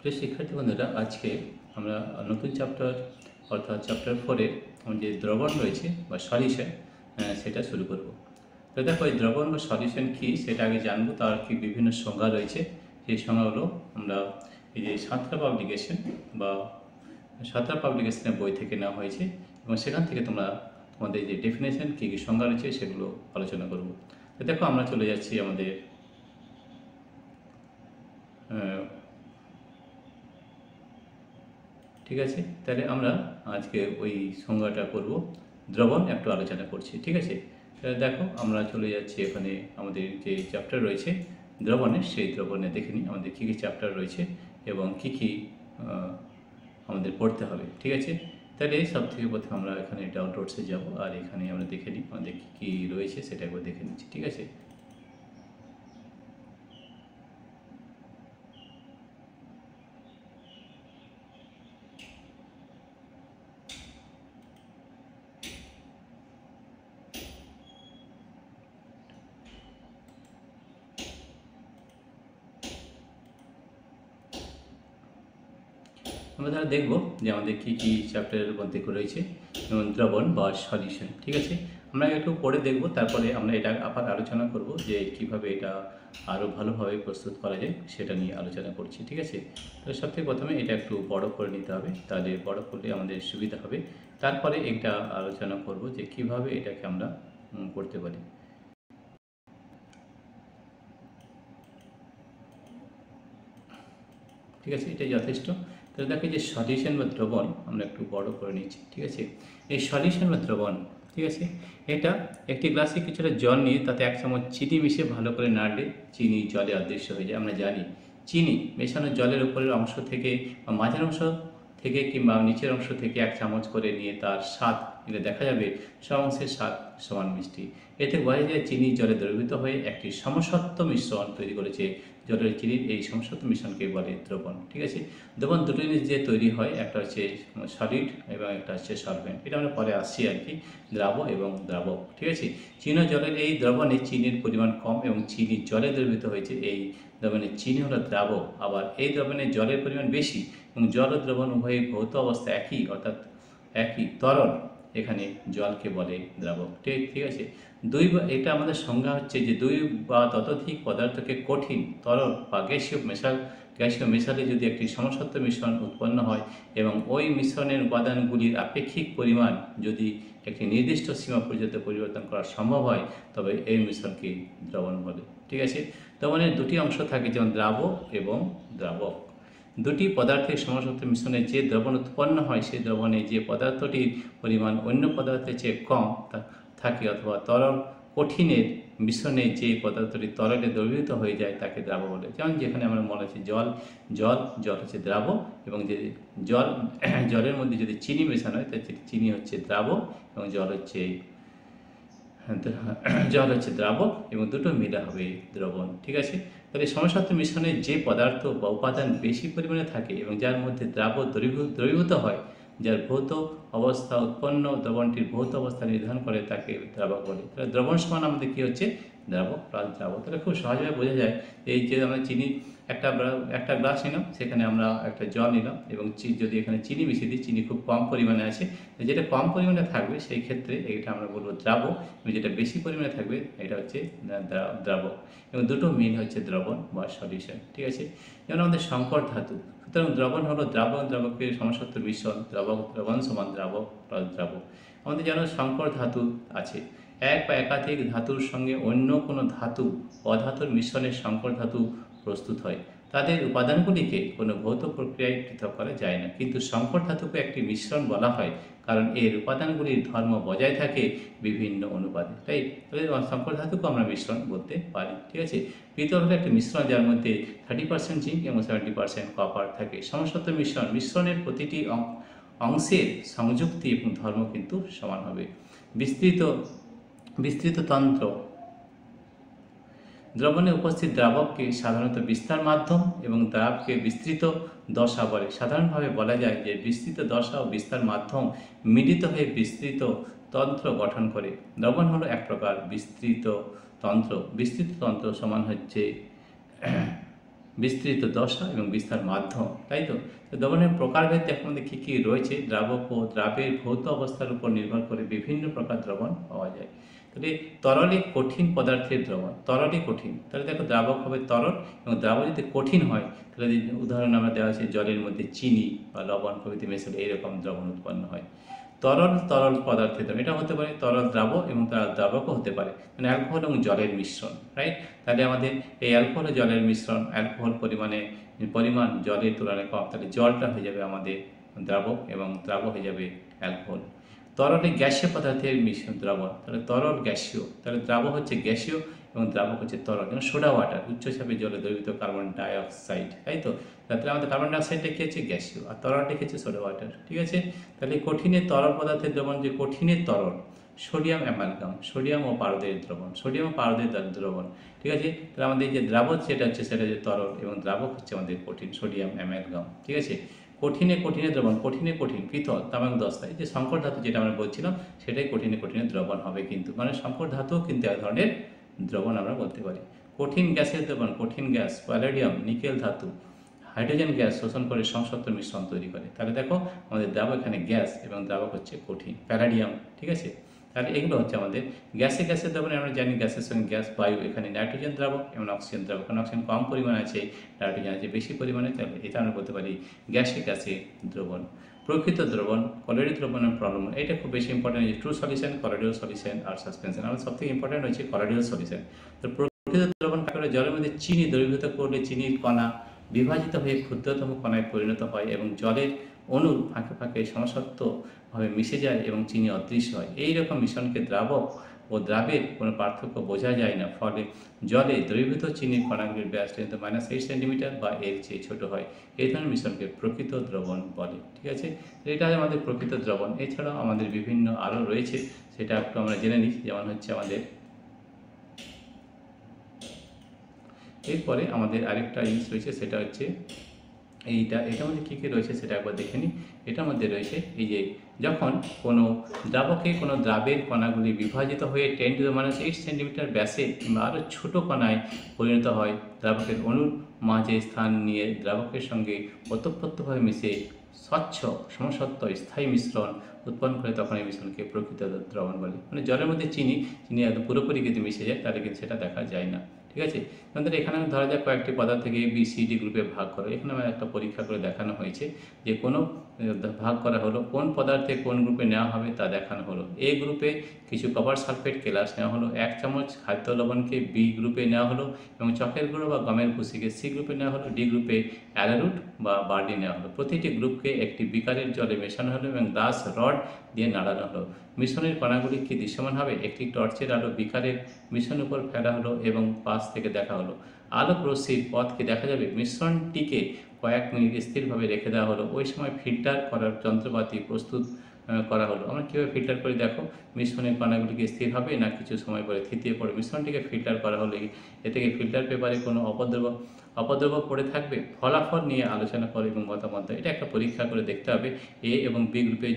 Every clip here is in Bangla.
প্রিয় শিক্ষার্থী বন্ধুরা, আজকে আমরা নতুন চ্যাপ্টার অর্থাৎ চ্যাপ্টার 4-এর যে দ্রবণ রয়েছে বা সলিউশন সেটা শুরু করব। তো দেখো, এই দ্রবণ বা সলিউশন কী সেটা আগে জানবো। তার কি বিভিন্ন সংজ্ঞা রয়েছে, সেই সংজ্ঞাগুলো আমরা এই যে সাঁতরা পাবলিকেশনের বই থেকে নেওয়া হয়েছে এবং সেখান থেকে তোমাদের যে ডেফিনেশন কী কী সংজ্ঞা রয়েছে সেগুলো আলোচনা করব। তো দেখো, আমরা চলে যাচ্ছি আমাদের ঠিক আছে। তাহলে আমরা আজকে ওই সংজ্ঞাটা করব, দ্রবণ একটু আলোচনা করছি। ঠিক আছে, তাহলে দেখো আমরা চলে যাচ্ছি এখানে আমাদের যে চ্যাপ্টার রয়েছে দ্রবণের, সেই দ্রবণে দেখে নিই আমাদের কী কী চ্যাপ্টার রয়েছে এবং কী কী আমাদের পড়তে হবে। ঠিক আছে, তাহলে সব থেকে প্রথমে আমরা এখানে ডাউনলোডসে যাব আর এখানে আমরা দেখে নিই আমাদের কী কী রয়েছে সেটা একবার দেখে নিচ্ছি। ঠিক আছে, আমরা তাহলে দেখব যে আমাদের কী কী চ্যাপ্টারের মধ্যে রয়েছে যেমন দ্রবণ বা সলিউশন। ঠিক আছে, আমরা একটু পড়ে দেখব, তারপরে আমরা এটা আবার আলোচনা করব যে কিভাবে এটা আরও ভালোভাবে প্রস্তুত করা যায় সেটা নিয়ে আলোচনা করছি। ঠিক আছে, তো সবথেকে প্রথমে এটা একটু বড় করে নিতে হবে, তাহলে বড় করলে আমাদের সুবিধা হবে। তারপরে এটা আলোচনা করব যে কিভাবে এটাকে আমরা করতে পারি। ঠিক আছে, এটাই যথেষ্ট। তাহলে দেখো, যে সলিউশন বা দ্রবণ আমরা একটু বড় করে নিচ্ছি। ঠিক আছে, এই সলিউশন বা দ্রবণ, ঠিক আছে, এটা একটি গ্লাসে কিছুটা জল নিয়ে তাতে 1 চামচ চিনি মিশিয়ে ভালো করে নাড়লে চিনি জলে অদৃশ্য হয়ে যায়। আমরা জানি চিনি মেশানো জলের উপরের অংশ থেকে বা মাঝের অংশ থেকে কিংবা নিচের অংশ থেকে 1 চামচ করে নিয়ে তার স্বাদ নিলে দেখা যাবে সব অংশের স্বাদ সমান মিষ্টি। এতে বোঝা যায় চিনি জলে দ্রবীভূত হয়ে একটি সমসত্ব মিশ্রণ তৈরি করেছে। জলের চিনির এই সমসত্ব মিশ্রণকে বলে দ্রবণ। ঠিক আছে, দ্রবণ দুটো জিনিস যে তৈরি হয়, একটা হচ্ছে সলিড এবং একটা হচ্ছে সলভেন্ট। এটা আমরা পরে আসছি আর কি, দ্রাব্য এবং দ্রাবক। ঠিক আছে, চিনি জলের এই দ্রবণে চিনির পরিমাণ কম এবং চিনি জলে দ্রবীভূত হয়েছে। এই দ্রবণে চিনি হলো দ্রাবক, আবার এই দ্রবণে জলের পরিমাণ বেশি এবং জল ও দ্রবণ উভয়ই ভৌত অবস্থা একই, অর্থাৎ একই তরল। এখানে জলকে বলে দ্রাবক। ঠিক আছে, এটা আমাদের সংজ্ঞা হচ্ছে যে 2 বা ততোধিক পদার্থকে কঠিন, তরল বা গ্যাসীয় মেশালে যদি একটি সমসত্ব মিশ্রণ উৎপন্ন হয় এবং ওই মিশ্রণের উপাদানগুলির আপেক্ষিক পরিমাণ যদি একটি নির্দিষ্ট সীমা পর্যন্ত পরিবর্তন করা সম্ভব হয়, তবে এই মিশ্রণকে দ্রবণ বলে। ঠিক আছে, দ্রবণের দুটি অংশ থাকে, যেমন দ্রাবক এবং দ্রাবক। দুটি পদার্থের সমসত্ব মিশ্রণে যে দ্রবণ উৎপন্ন হয়, সেই দ্রবণে যে পদার্থটির পরিমাণ অন্য পদার্থের চেয়ে কম থাকে অথবা তরল কঠিনের মিশ্রণে যে পদার্থটি তরলে দ্রবীভূত হয়ে যায় তাকে দ্রাবক বলে। যেমন যেখানে আমরা মনে হচ্ছে জল হচ্ছে দ্রাবক এবং যে জলের মধ্যে যদি চিনি মেশানো হয় তাহলে চিনি হচ্ছে দ্রাবক এবং জল হচ্ছে দ্রাবক এবং দুটো মিলে হবে দ্রবণ। ঠিক আছে, তাহলে সমসত্ব মিশ্রণে যে পদার্থ বা উপাদান বেশি পরিমাণে থাকে এবং যার মধ্যে দ্রবীভূত হয়, যার ভৌত অবস্থা উৎপন্ন দ্রবণটির ভৌত অবস্থা নির্ধারণ করে, তাকে দ্রাবক বলে। তাহলে দ্রবণ সমান আমাদের কী হচ্ছে, দ্রাবক প্লাস দ্রাবক। তাহলে খুব সহজভাবে বোঝা যায় এই যে আমরা চিনি একটা গ্লাস নিলাম, সেখানে আমরা একটা জল নিলাম এবং যদি এখানে চিনি মিশিয়ে দিই, চিনি খুব কম পরিমাণে আছে, যেটা কম পরিমাণে থাকবে সেই ক্ষেত্রে এটা আমরা বলবো দ্রাবক, এবং যেটা বেশি পরিমাণে থাকবে এটা হচ্ছে দ্রাবক, এবং দুটো মিল হচ্ছে দ্রবণ বা সলিউশন। ঠিক আছে, যেমন আমাদের সংকর ধাতু, সুতরাং দ্রবণ হলো দ্রাবকের সমসত্ব মিশ্রণ। দ্রবণ সমান দ্রাবক প্লাস দ্রাবক। আমাদের যেন সংকর ধাতু আছে, এক বা একাধিক ধাতুর সঙ্গে অন্য কোনো ধাতু অধাতুর মিশ্রণের সংকর ধাতু প্রস্তুত হয়। তাদের উপাদানগুলিকে কোনো ভৌত প্রক্রিয়ায় পৃথক করা যায় না, কিন্তু সংকর ধাতুকে একটি মিশ্রণ বলা হয় কারণ এর উপাদানগুলির ধর্ম বজায় থাকে বিভিন্ন অনুপাতে। তাই সংকর ধাতুকে আমরা মিশ্রণ বলতে পারি। ঠিক আছে, পিতল হলো একটি মিশ্রণ যার মধ্যে 30% জিঙ্ক এবং 70% কপার থাকে। সমসত্ব মিশ্রণের প্রতিটি অংশের সংযুক্তি এবং ধর্ম কিন্তু সমান হবে। বিস্তৃত তন্ত্র, দ্রবণে উপস্থিত দ্রাবককে সাধারণত বিস্তার মাধ্যম এবং দ্রাবকে বিস্তৃত দশা বলে। সাধারণভাবে বলা যায় যে বিস্তৃত দশা ও বিস্তার মাধ্যম মিলিত হয়ে বিস্তৃত তন্ত্র গঠন করে। দ্রবণ হলো এক প্রকার বিস্তৃত তন্ত্র। বিস্তৃত তন্ত্র সমান হচ্ছে বিস্তৃত দশা এবং বিস্তার মাধ্যম, তাই তো। তো দ্রবণের প্রকারভেদ দেখো আমাদের কী কী রয়েছে। দ্রাবক ও দ্রাবের ভৌত অবস্থার উপর নির্ভর করে বিভিন্ন প্রকার দ্রবণ পাওয়া যায়। তাহলে তরলে কঠিন পদার্থের দ্রবণ, তরলে কঠিন, তাহলে দেখো দ্রাবক হবে তরল এবং দ্রাবক যদি কঠিন হয় তাহলে উদাহরণ আমরা দেওয়া আছে জলের মধ্যে চিনি বা লবণ প্রভৃতি মেশালে এইরকম দ্রবণ উৎপন্ন হয়। তরল তরল পদার্থের দ্রবণ, এটা হতে পারে তরল দ্রাবক এবং তার দ্রাবকও হতে পারে, মানে অ্যালকোহল এবং জলের মিশ্রণ, রাইট। তাহলে আমাদের এই অ্যালকোহল ও জলের মিশ্রণ, অ্যালকোহল পরিমাণ জলের তুলনায় কম, তাহলে জলটা হয়ে যাবে আমাদের দ্রাবক এবং দ্রাবক হয়ে যাবে অ্যালকোহল। তরলে গ্যাসীয় পদার্থের মিশ্রণ দ্রবণ, তাহলে তরল গ্যাসীয়, তাহলে দ্রাবক হচ্ছে গ্যাসীয় এবং দ্রাবক হচ্ছে তরল, যেমন সোডা ওয়াটার, উচ্চচাপে জলে দ্রবীভূত কার্বন ডাইঅক্সাইড, তাই তো। তাহলে আমাদের কার্বন ডাইঅক্সাইডটা কি হচ্ছে গ্যাসীয় আর তরলটা কি হচ্ছে সোডা ওয়াটার, ঠিক আছে। তাহলে কঠিনের তরল পদার্থের দ্রবণ, যে কঠিনের তরল সোডিয়াম অ্যামালগাম, সোডিয়াম ও পারদের দ্রবণ, সোডিয়াম ও পারদের দ্রবণ, ঠিক আছে। তাহলে আমাদের যে দ্রাবক সেটা হচ্ছে তরল এবং দ্রাবক হচ্ছে আমাদের কঠিন সোডিয়াম অ্যামালগাম, ঠিক আছে। কঠিনের দ্রবণ, কঠিন পিতল তামাক দস্তা, এই যে সংকর ধাতু যেটা আমরা বলছিলাম সেটাই কঠিনে দ্রবণ হবে, কিন্তু মানে সংকর ধাতুও কিন্তু এক ধরনের দ্রবণ আমরা বলতে পারি। কঠিন গ্যাসের দ্রবণ, কঠিন গ্যাস প্যালেডিয়াম নিকেল ধাতু হাইড্রোজেন গ্যাস শোষণ করে সংসপ্ত মিশ্রণ তৈরি করে। তাহলে দেখো আমাদের দ্রাবক এখানে গ্যাস এবং দ্রাবক হচ্ছে কঠিন প্যালাডিয়াম, ঠিক আছে। তাহলে এগুলো হচ্ছে আমাদের গ্যাসের দ্রবণে আমরা জানি গ্যাসের সঙ্গে গ্যাস বায়ু, এখানে নাইট্রোজেন দ্রাবক এবং অক্সিজেন দ্রাবক, কারণ অক্সিজেন কম পরিমাণে আছে, নাইট্রোজেন আছে বেশি পরিমাণে, তাহলে এটা আমরা বলতে পারি গ্যাসে দ্রবণ। প্রকৃত দ্রবণ, কলোয়েড দ্রবণের প্রলম্বন, এটা খুব বেশি important, true solution, colloidal solution আর সাসপেনশন। আমাদের সবথেকে ইম্পর্টেন্ট হচ্ছে কলোয়েডাল সলিউশন। তো প্রকৃত দ্রবণ কাকে, জলের মধ্যে চিনি দ্রবীভূত করলে চিনির কণা বিভাজিত হয়ে ক্ষুদ্রতম কণায় পরিণত হয় এবং জলের অণুর ফাঁকে ফাঁকে সমসত্ত্বভাবে মিশে যায় এবং চিনি অদৃশ্য হয়। এই রকম মিশ্রণকে দ্রাবক ও দ্রাবের কোনো পার্থক্য বোঝা যায় না, ফলে জলে দ্রবীভূত চিনির কণাগুলির ব্যাস -8 সেন্টিমিটার বা এর চেয়ে ছোট হয়। এই ধরনের মিশ্রণকে প্রকৃত দ্রবণ বলে, ঠিক আছে। এটা আমাদের প্রকৃত দ্রবণ। এছাড়াও আমাদের বিভিন্ন আরও রয়েছে, সেটা একটু আমরা জেনে নিই। যেমন হচ্ছে আমাদের এরপরে আমাদের আরেকটা জিনিস রয়েছে, সেটা হচ্ছে এটার মধ্যে কী কী রয়েছে সেটা একবার দেখে নিই। এটার মধ্যে রয়েছে এই যে যখন কোনো দ্রাবকে কোনো দ্রাবের কণাগুলি বিভাজিত হয়ে 10⁻⁸ সেন্টিমিটার ব্যাসে কিংবা আরও ছোটো কণায় পরিণত হয়, দ্রাবকের অণুর মাঝে স্থান নিয়ে দ্রাবকের সঙ্গে ওতপ্রোতভাবে মিশে স্বচ্ছ সমসত্ব স্থায়ী মিশ্রণ উৎপন্ন করে, তখন এই মিশ্রণকে প্রকৃত দ্রবণ বলে। মানে জলের মধ্যে চিনি একদম পুরোপুরি কিন্তু মিশে যায়, তাহলে কিন্তু সেটা দেখা যায় না, ঠিক আছে। আমাদের এখানে ধরা যাক কয়েকটি পদার্থকে BCD গ্রুপে ভাগ করো। এখানে আমার একটা পরীক্ষা করে দেখানো হয়েছে যে কোনো ভাগ করা হলো, কোন পদার্থে কোন গ্রুপে নেওয়া হবে তা দেখানো হলো। A গ্রুপে কিছু কপার সালফেট কেলাস নেওয়া হলো, 1 চামচ খাদ্য লবণকে B গ্রুপে নেওয়া হলো এবং চকের গুঁড়ো বা গমের ভুসিকে C গ্রুপে নেওয়া হলো, D গ্রুপে অ্যারারুট বা বার্লি নেওয়া হলো। প্রতিটি গ্রুপকে একটি বিকারের জলে মেশানো হলো এবং গ্লাস রড দিয়ে নাড়ানো হলো। মিশ্রণের কণাগুলি কি দৃশ্যমান হবে? একটি টর্চের আলো বিকারের মিশ্রণের উপর ফেলা হলো এবং পাশ থেকে দেখা হলো। আলোক রশ্মির পথকে দেখা যাবে। মিশ্রণটিকে কয়েক মিনিট স্থিরভাবে রেখে দেওয়া হলো। ওই সময় ফিল্টার করার যন্ত্রপাতি প্রস্তুত করা হলো। আমরা কীভাবে ফিল্টার করে দেখো, মিশ্রণের কণাগুলিকে স্থির হবে না কিছু সময় পরে থিতিয়ে পড়ে। মিশ্রণটিকে ফিল্টার করা হলে এ থেকে ফিল্টার পেপারে কোনো অপদ্রব্য পড়ে থাকবে। ফলাফল নিয়ে আলোচনা করে এবং মতামত দেয়। এটা একটা পরীক্ষা করে দেখতে হবে। A এবং B গ্রুপে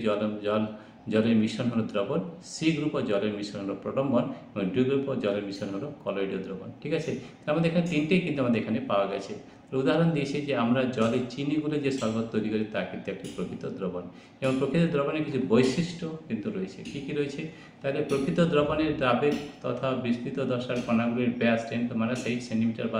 জলের মিশ্রণ হলো দ্রবণ, C গ্রুপ ও জলের মিশ্রণ হলো প্রলম্বন এবং D গ্রুপ ও জলের মিশ্রণ হলো কলয়েডীয় দ্রবণ, ঠিক আছে। আমাদের এখানে তিনটেই কিন্তু আমাদের এখানে পাওয়া গেছে। উদাহরণ দিয়েছি যে আমরা জলে চিনি গুলে যে শরবত তৈরি করি তা কিন্তু একটি প্রকৃত দ্রবণ এবং প্রকৃত দ্রবণের কিছু বৈশিষ্ট্য কিন্তু রয়েছে। কী কী রয়েছে? তাহলে প্রকৃত দ্রবণের দ্রাবের তথা বিস্তৃত দশার কণাগুলির ব্যাস 10⁻⁸ সেন্টিমিটার বা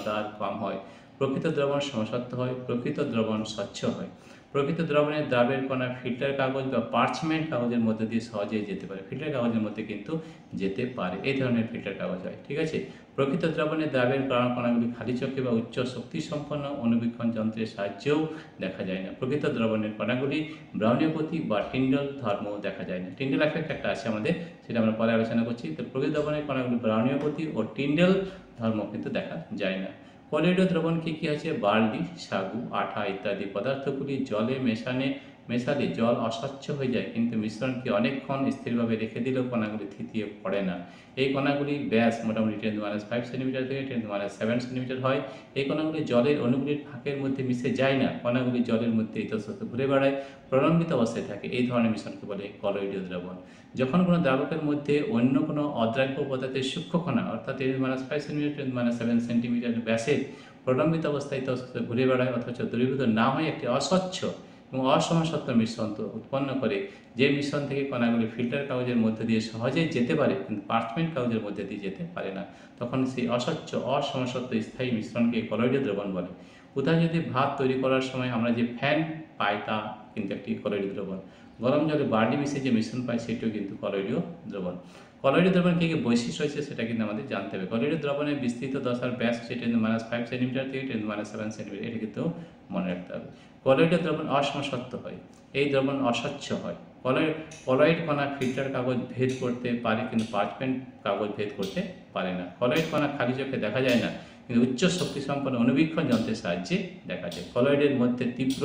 তার কম হয়। প্রকৃত দ্রবণ সমসত্ব হয়। প্রকৃত দ্রবণ স্বচ্ছ হয়। প্রকৃত দ্রবণের দ্রাবের কণা ফিল্টার কাগজ বা পার্চমেন্ট কাগজের মধ্যে দিয়ে সহজেই যেতে পারে। ফিল্টার কাগজের মধ্যে কিন্তু যেতে পারে, এই ধরনের ফিল্টার কাগজ হয়, ঠিক আছে। প্রকৃত দ্রবণের দ্রাবের কণাগুলি খালি চোখে বা উচ্চ শক্তি সম্পন্ন অনুবীক্ষণ যন্ত্রের সাহায্যেও দেখা যায় না। প্রকৃত দ্রবণের কণাগুলি ব্রাউনীয় গতি বা টিন্ডল ধর্ম দেখা যায় না। টিন্ডল এফেক্ট একটা আছে আমাদের, সেটা আমরা পরে আলোচনা করছি। তো প্রকৃত দ্রবণের কণাগুলি ব্রাউনীয় গতি ও টিন্ডল ধর্ম কিন্তু দেখা যায় না। কলয়েডীয় দ্রবণ কী কী আছে? বার্লি, সাগু, আঠা ইত্যাদি পদার্থগুলি জলে মেশালে জল অস্বচ্ছ হয়ে যায়, কিন্তু মিশ্রণকে অনেকক্ষণ স্থিরভাবে রেখে দিলেও কণাগুলি থিতিয়ে পড়ে না। এই কণাগুলির ব্যাস মোটামুটি 10⁻5 সেন্টিমিটার থেকে 10⁻7 সেন্টিমিটার হয়। এই কণাগুলি জলের অণুগুলির ফাঁকের মধ্যে মিশে যায় না, কণাগুলি জলের মধ্যে ইতস্তত ঘুরে বেড়ায়, প্রলম্বিত অবস্থায় থাকে। এই ধরনের মিশ্রণকে বলে কলয়েডীয় দ্রবণ। যখন কোনো দ্রাবকের মধ্যে অন্য কোনো অদ্রাব্য পদার্থের সূক্ষ্ম কণা অর্থাৎ 10⁻5 সেন্টিমিটার 10⁻7 সেন্টিমিটার ব্যাসের প্রলম্বিত অবস্থায় ইতস্তত ঘুরে বেড়ায় অথচ দ্রবীভূত না হয়ে একটি অস্বচ্ছ এবং অসমসত্ব মিশ্রণ উৎপন্ন করে, যে মিশ্রণ থেকে কণাগুলি ফিল্টার কাগজের মধ্যে দিয়ে সহজেই যেতে পারে কিন্তু পার্চমেন্ট কাগজের মধ্যে দিয়ে যেতে পারে না, তখন সেই অস্বচ্ছ অসমসত্ব স্থায়ী মিশ্রণকে কলয়েডীয় দ্রবণ বলে। উদাহরণ, যদি ভাত তৈরি করার সময় আমরা যে ফ্যান পাই তা কিন্তু একটি কলয়েডীয় দ্রবণ। গরম জলে বার্লি মিশিয়ে যে মিশ্রণ পাই সেটিও কিন্তু কলয়েডীয় দ্রবণ। কলয়েডীয় দ্রবণের কী কী বৈশিষ্ট্য রয়েছে সেটা কিন্তু আমাদের জানতে হবে। কলয়েডীয় দ্রবণের বিস্তৃত দশার ব্যাস হচ্ছে 10⁻5 সেন্টিমিটার থেকে 10⁻7 সেন্টিমিটার, এটা কিন্তু মনে রাখতে হবে। কলয়েডীয় দ্রবণ অসমসত্ব হয়, এই দ্রবণ অস্বচ্ছ হয়। কলয়েড কণা ফিল্টার কাগজ ভেদ করতে পারে কিন্তু পার্চমেন্ট কাগজ ভেদ করতে পারে না। কলয়েড কণা খালি চোখে দেখা যায় না, কিন্তু উচ্চ শক্তি সম্পন্ন অনুবীক্ষণ যন্ত্রের সাহায্যে দেখা যায়। কলয়েডের মধ্যে তীব্র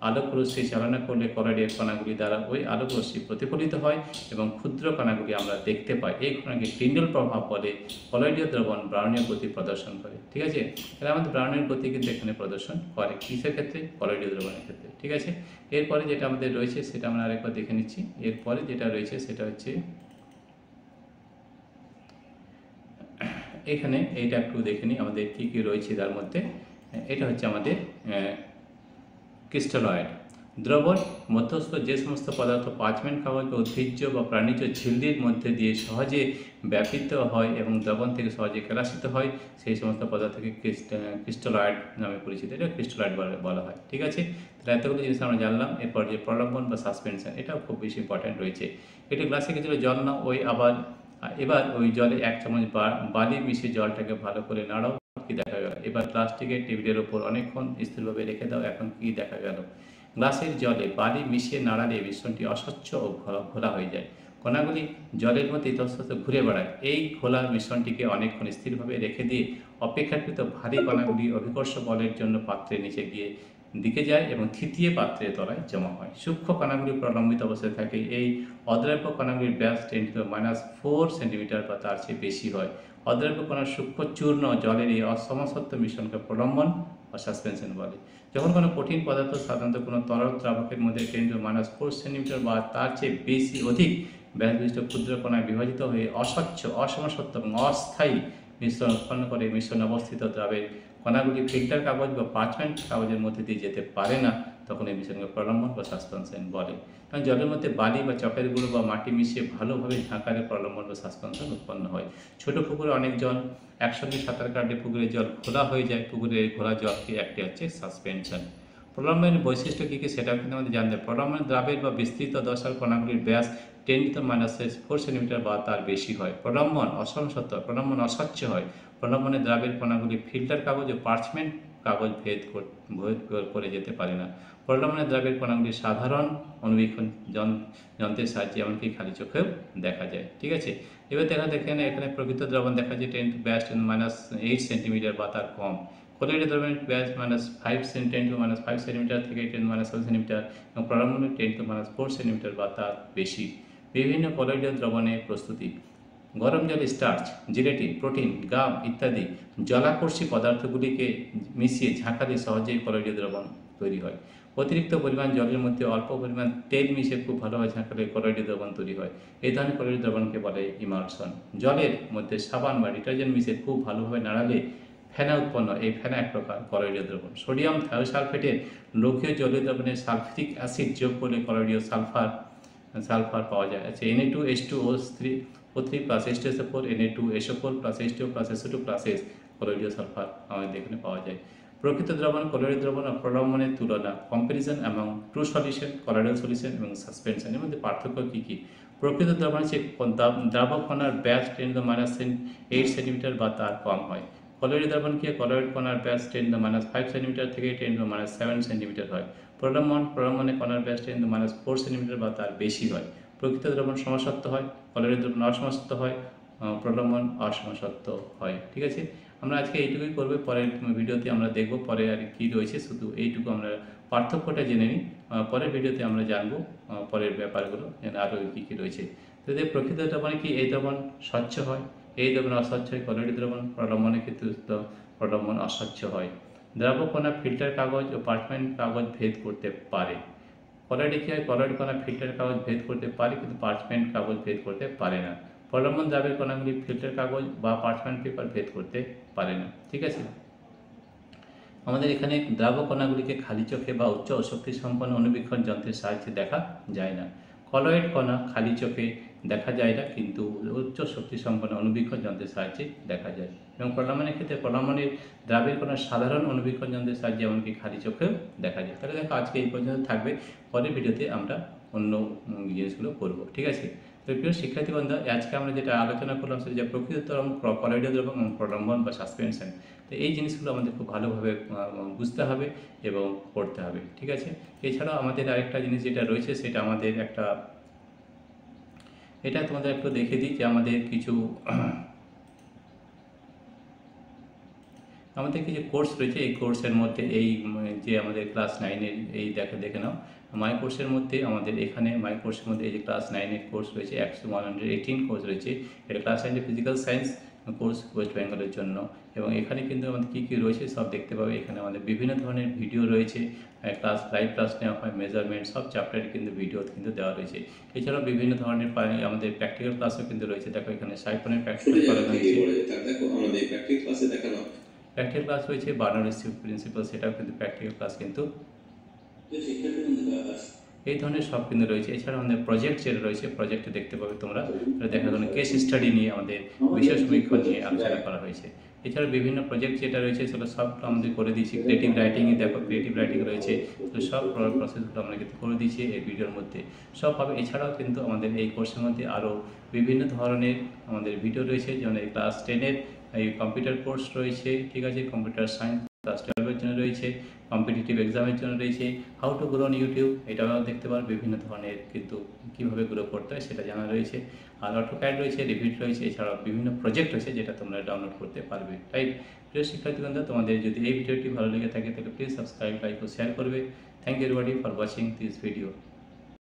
আলোক রশ্মি চালনা করলে কলয়েডের কণাগুলি দ্বারা ওই আলোক রশ্মি প্রতিফলিত হয় এবং ক্ষুদ্র কণাগুলি আমরা দেখতে পাই। এই কণাকে টিন্ডল প্রভাব বলে। কলয়েডীয় দ্রবণ ব্রাউনীয় গতি প্রদর্শন করে। ঠিক আছে, তাহলে আমাদের ব্রাউনীয় গতি কিন্তু এখানে প্রদর্শন করে কিসের ক্ষেত্রে? কলয়েডীয় দ্রবণের ক্ষেত্রে। ঠিক আছে, এরপরে যেটা আমাদের রয়েছে সেটা আমরা আরেকবার দেখে নিচ্ছি। এরপরে যেটা রয়েছে সেটা হচ্ছে এখানে, এইটা একটু দেখে নিই আমাদের কী কী রয়েছে তার মধ্যে। এটা হচ্ছে আমাদের ক্রিস্টালয়েড দ্রবণ। মধ্যস্থ যে সমস্ত পদার্থ পার্চমেন্ট কাগজ বা উদ্ভিজ্জ বা প্রাণীজ ঝিল্লির মধ্যে দিয়ে সহজে ব্যাপিত হয় এবং দ্রবণ থেকে সহজে কেলাসিত হয়, সেই সমস্ত পদার্থকে ক্রিস্টালয়েড নামে পরিচিত। এটা ক্রিস্টালয়েড বলা হয়। ঠিক আছে, তাহলে এতগুলো জিনিস আমরা জানলাম। এরপর যে প্রলম্বন বা সাসপেনশন, এটাও খুব বেশি ইম্পর্ট্যান্ট রয়েছে। একটি গ্লাসে কিছুটা জল নাও, এবার ওই জলে 1 চামচ বালি মিশিয়ে জলটাকে ভালো করে নাড়াও, কি দেখা গেল? এবার গ্লাসটিকে টেবিলের ওপর অনেকক্ষণ স্থিরভাবে রেখে দাও। এখন কি দেখা গেল? গ্লাসের জলে বালি মিশিয়ে নাড়ালে মিশ্রণটি অস্বচ্ছ ও ঘোলা হয়ে যায়। কণাগুলি জলের মধ্যে ইতস্তত ঘুরে বেড়ায়। এই ঘোলা মিশ্রণটিকে অনেকক্ষণ স্থিরভাবে রেখে দিয়ে অপেক্ষাকৃত ভারী কণাগুলি অভিকর্ষ বলের জন্য পাত্রের নিচে গিয়ে দিকে যায় এবং থিতিয়ে পাত্রের তলায় জমা হয়। সূক্ষ্ম কণাগুলি প্রলম্বিত অবস্থায় থাকে। এই অদ্রাব্য কণাগুলির ব্যাস 10⁻4 সেন্টিমিটার বা তার চেয়ে বেশি হয়। অদ্রাব্য কণার সূক্ষ্ম চূর্ণ জলের এই অসমসত্ব মিশ্রণকে প্রলম্বন বা সাসপেনশন বলে। যখন কোনো কঠিন পদার্থ সাধারণত কোনো তরল দ্রাবকের মধ্যে 10⁻4 সেন্টিমিটার বা তার চেয়ে অধিক ব্যাস বিশিষ্ট ক্ষুদ্র কণায় বিভাজিত হয়ে অস্বচ্ছ অসমসত্ব এবং অস্থায়ী মিশ্রণ উৎপন্ন করে, মিশ্রণে অবস্থিত দ্রাবের কণাগুলি ফিল্টার কাগজ বা পার্চমেন্ট কাগজের মধ্যে দিয়ে যেতে পারে না, তখন এই মিশ্রণকে প্রলম্বন বা সাসপেনশন বলে। কারণ জলের মধ্যে বালি বা চকের গুঁড়ো বা মাটি মিশিয়ে ভালোভাবে ঝাঁকালে প্রলম্বন বা সাসপেনশন উৎপন্ন হয়। ছোট পুকুরে অনেক জল একসঙ্গে সাঁতার কাটলে পুকুরের জল ঘোলা হয়ে যায়। পুকুরের ঘোলা জলকে একটি হচ্ছে সাসপেনশন। প্রলম্বনের বৈশিষ্ট্য কী কী সেটাও কিন্তু আমাদের জানতে হবে। প্রলম্বনের দ্রাবের বা বিস্তৃত দশার কণাগুলির ব্যাস 10⁻4 সেন্টিমিটার বা তার বেশি হয়। প্রলম্বন অসমসত্ব, প্রলম্বন অস্বচ্ছ হয়। প্রলম্বনের দ্রাবের কণাগুলি ফিল্টার কাগজ ও পার্চমেন্ট কাগজ ভেদ করে যেতে পারে না। প্রলম্বনের দ্রাবের কণাগুলি সাধারণ অনুবীক্ষণ যন্ত্রের সাহায্যে এমনকি খালি চোখেও দেখা যায়। ঠিক আছে, এবার দেখেন এখানে প্রকৃত দ্রবণ দেখা যায় ব্যাস 10⁻8 সেন্টিমিটার বা তার কম। কলয়েডীয় দ্রবণের ব্যাস -5 সেন্টিমিটার থেকে 10⁻7 সেন্টিমিটার এবং প্রলম্বনের 10⁻4 সেন্টিমিটার বা তার বেশি। বিভিন্ন কলয়েডীয় দ্রবণের প্রস্তুতি: গরম জলে স্টার্চ, জেলেটিন, প্রোটিন, গাম ইত্যাদি জলাকর্ষী পদার্থগুলিকে মিশিয়ে ঝাঁকালে সহজেই কলয়েডীয় দ্রবণ তৈরি হয়। অতিরিক্ত পরিমাণ জলের মধ্যে অল্প পরিমাণ তেল মিশিয়ে খুব ভালোভাবে ঝাঁকালে কলয়েডীয় দ্রবণ তৈরি হয়। এই ধরনের কলয়েডীয় দ্রবণকে বলে ইমালশন। জলের মধ্যে সাবান বা ডিটারজেন্ট মিশিয়ে খুব ভালোভাবে নাড়ালে ফেনা উৎপন্ন, এই ফেনা এক প্রকার কলয়েডীয় দ্রবণ। সোডিয়াম থায়োসালফেটের লৌহীয় জলীয় দ্রবণে সালফিউরিক অ্যাসিড যোগ করলে কলয়েডীয় সালফার পাওয়া যায়। আচ্ছা, Na2H2O3 plus H2SO4, Na2SO4 plus H2O plus SO2 plus S কলয়েডীয় সালফার আমাদের এখানে পাওয়া যায়। প্রকৃত দ্রবণ, কলয়েডীয় দ্রবণ ও প্রলম্বনের তুলনা, কম্পারিজন এবং ট্রু সলিউশন, কলয়েডাল সলিউশন এবং সাসপেনশন এর মধ্যে পার্থক্য কী কী? প্রকৃত দ্রবণের চেয়ে দ্রাবক কণার ব্যাস 10⁻8 সেন্টিমিটার বা তার কম হয়। কলয়েডীয় দ্রবণ কি? কলয়েড কণার ব্যাস 10⁻5 সেন্টিমিটার থেকে 10⁻7 সেন্টিমিটার হয়। প্রলম্বনে কণার ব্যাস 10⁻4 সেন্টিমিটার বা তার বেশি হয়। প্রকৃত দ্রবণ সমসত্ব হয়, কলয়েডীয় দ্রবণ অসমসত্ব হয়। প্রলম্বন অসমসত্ব হয়। ঠিক আছে, আমরা আজকে এইটুকুই করবো, পরের ভিডিওতে আমরা দেখব পরে আর কি রয়েছে, শুধু এইটুকু আমরা পার্থক্যটা জেনে নিই। পরের ভিডিওতে আমরা জানবো পরের ব্যাপারগুলো আরও কী কী রয়েছে। তো এদের প্রকৃত দ্রবণে কি এই দ্রবণ স্বচ্ছ হয়, এই দ্রবণ অস্বচ্ছ হয়। কলোয়েড দ্রবণ প্রলম্বনে কিন্তু প্রলম্বন অস্বচ্ছ হয়। দ্রাবকণা ফিল্টার কাগজ ও পার্চমেন্ট কাগজ ভেদ করতে পারে। কলোয়েডে কী হয়, কলোয়েড কণা ফিল্টার কাগজ ভেদ করতে পারে কিন্তু পার্চমেন্ট কাগজ ভেদ করতে পারে না। প্রলম্বন দ্রাবের কণাগুলি ফিল্টার কাগজ বা পার্চমেন্ট পেপার ভেদ করতে পারে না। ঠিক আছে, আমাদের এখানে দ্রাবক কণাগুলিকে খালি চোখে বা উচ্চ শক্তি সম্পন্ন অনুবীক্ষণ যন্ত্রের সাহায্যে দেখা যায় না। কলয়েড কণা খালি চোখে দেখা যায় না কিন্তু উচ্চ শক্তি সম্পন্ন অনুবীক্ষণ যন্ত্রের সাহায্যে দেখা যায়। এবং প্রলম্বনের ক্ষেত্রে প্রলম্বনের দ্রাবের কণা সাধারণ অনুবীক্ষণ যন্ত্রের সাহায্যে এমনকি খালি চোখেও দেখা যায়। তাহলে দেখো আজকে এই পর্যন্ত থাকবে, পরের ভিডিওতে আমরা অন্য জিনিসগুলো করব। ঠিক আছে, তো প্রিয় শিক্ষার্থী বন্ধু, আজকে আমরা যেটা আলোচনা করলাম সেটা যে প্রকৃত তরঙ্গ, কলয়েডীয় দ্রবণ এবং প্রলম্বন বা সাসপেনশন। তো এই জিনিসগুলো আমাদের খুব ভালোভাবে বুঝতে হবে এবং পড়তে হবে। ঠিক আছে, এছাড়াও আমাদের আরেকটা জিনিস যেটা রয়েছে সেটা আমাদের একটা, এটা তোমাদের একটু দেখে দিই যে আমাদের কিছু কোর্স রয়েছে। এই কোর্সের মধ্যে এই যে আমাদের ক্লাস 9-এর এই দেখে নাও মাই কোর্সের মধ্যে, আমাদের এখানে মাই কোর্সের মধ্যে এই যে ক্লাস 9-এর কোর্স রয়েছে 118 কোর্স রয়েছে। এটা class 9 physical science course West বেঙ্গলের জন্য। এবং এখানে কিন্তু আমাদের কী কী রয়েছে সব দেখতে পাবে। এখানে আমাদের বিভিন্ন ধরনের ভিডিও রয়েছে, লাইভ ক্লাস নেওয়া হয়, মেজারমেন্ট সব চ্যাপ্টারে কিন্তু ভিডিও কিন্তু দেওয়া রয়েছে। এছাড়াও বিভিন্ন ধরনের আমাদের প্র্যাকটিক্যাল ক্লাসও কিন্তু রয়েছে। দেখো এখানে সাইফনের প্র্যাকটিক্যাল করানো হয়েছে, প্র্যাকটিক্যাল ক্লাস রয়েছে, বার্নারের প্রিন্সিপাল সেটাও কিন্তু প্র্যাকটিক্যাল ক্লাস কিন্তু এই ধরনের সব কিন্তু রয়েছে। এছাড়া আমাদের প্রজেক্ট যেটা রয়েছে, প্রজেক্টে দেখতে পাবে তোমরা, দেখা গেল কেস স্টাডি নিয়ে আমাদের বিশেষ সমীক্ষা নিয়ে আলোচনা করা হয়েছে। এছাড়া বিভিন্ন প্রজেক্ট যেটা রয়েছে সেগুলো সব আমাদের করে দিয়েছি। ক্রিয়েটিভ রাইটিংয়ে দেখো, ক্রিয়েটিভ রাইটিং রয়েছে, তো সব প্রসেসগুলো আমরা কিন্তু করে দিয়েছি এই ভিডিওর মধ্যে সব পাবে। এছাড়াও কিন্তু আমাদের এই কোর্সের মধ্যে আরও বিভিন্ন ধরনের আমাদের ভিডিও রয়েছে, যেমন এই ক্লাস 10-এর এই কম্পিউটার কোর্স রয়েছে। ঠিক আছে, কম্পিউটার সায়েন্স ক্লাস 12-এর জন্য রয়েছে, কম্পিটিটিভ এক্সামের জন্য রয়েছে, how to grow on YouTube, এটাও দেখতে পারো। বিভিন্ন ধরনের কিন্তু কীভাবে গ্রো করতে হয় সেটা জানা রয়েছে। আর অটোক্যাড রয়েছে, রিভিট রয়েছে, এছাড়াও বিভিন্ন প্রজেক্ট রয়েছে যেটা তোমরা ডাউনলোড করতে পারবে। রাইট, প্রিয় শিক্ষার্থীবৃন্দ, তোমাদের যদি এই ভিডিওটি ভালো লেগে থাকে তাহলে প্লিজ সাবস্ক্রাইব, লাইক ও শেয়ার করবে। Thank you everybody for watching this video.